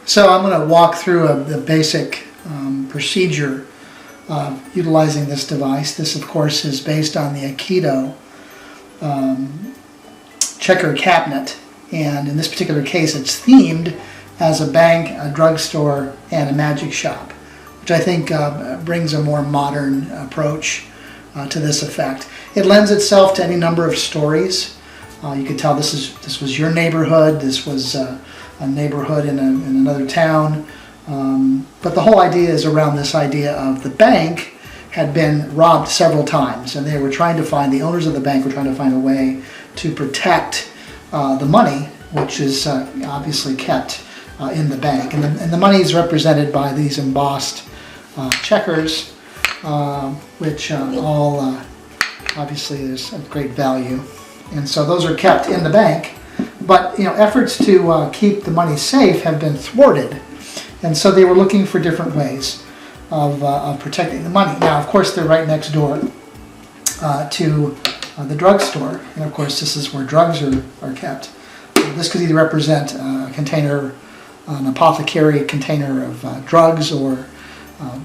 So I'm going to walk through the basic procedure utilizing this device. This, of course, is based on the Aikido checker cabinet, and in this particular case it's themed as a bank, a drugstore, and a magic shop, which I think brings a more modern approach to this effect. It lends itself to any number of stories. You could tell this was your neighborhood, this was a neighborhood in another town, but the whole idea is around this idea of the bank had been robbed several times, and they were trying to find, the owners of the bank were trying to find a way to protect the money, which is obviously kept in the bank. And the money is represented by these embossed checkers, which all obviously there's a great value. And so those are kept in the bank. But efforts to keep the money safe have been thwarted. And so they were looking for different ways of protecting the money. Now, of course, they're right next door to the drugstore. And of course, this is where drugs are kept. So this could either represent a container, an apothecary container of drugs, or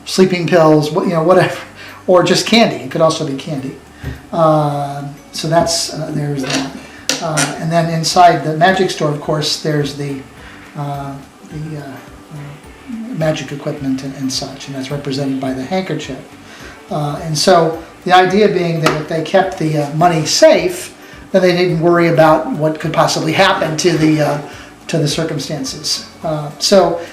sleeping pills, whatever, or just candy. It could also be candy. So that's there's that. And then inside the magic store, of course, there's the magic equipment and such, and that's represented by the handkerchief. And so the idea being that if they kept the money safe, then they didn't worry about what could possibly happen to the circumstances. So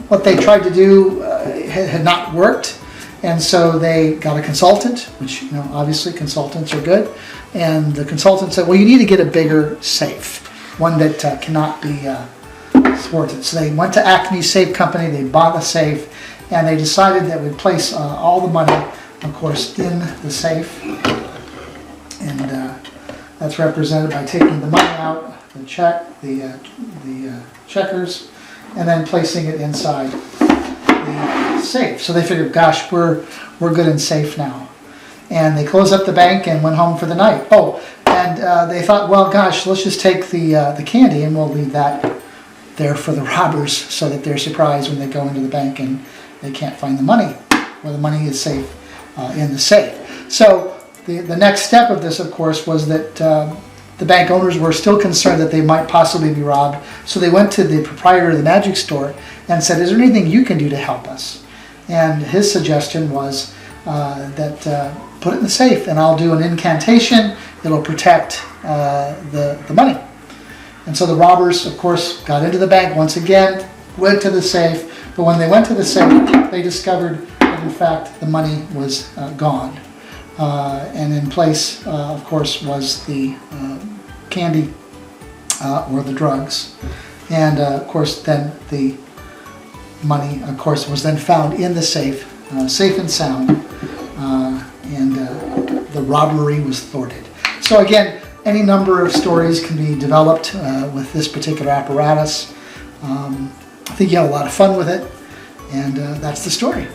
what they tried to do had not worked, and so they got a consultant, which obviously consultants are good, and the consultant said, well, you need to get a bigger safe, one that cannot be thwarted. So they went to Acme Safe Company, they bought a safe, and they decided that we'd place all the money, of course, in the safe. And that's represented by taking the money out, the checkers, and then placing it inside the safe. So they figured, gosh, we're good and safe now. And they closed up the bank and went home for the night. Oh, and they thought, well, gosh, let's just take the candy and we'll leave that there for the robbers so that they're surprised when they go into the bank and they can't find the money, or the money is safe in the safe. So the next step of this, of course, was that the bank owners were still concerned that they might possibly be robbed. So they went to the proprietor of the magic store and said, is there anything you can do to help us? And his suggestion was that put it in the safe and I'll do an incantation. It'll protect the money. And so the robbers, of course, got into the bank once again, went to the safe, but when they went to the safe, they discovered that, in fact, the money was gone. And in place, of course, was the candy or the drugs. And, of course, then the money, of course, was then found in the safe, safe and sound, and the robbery was thwarted. So again, any number of stories can be developed with this particular apparatus. I think you have a lot of fun with it, and that's the story.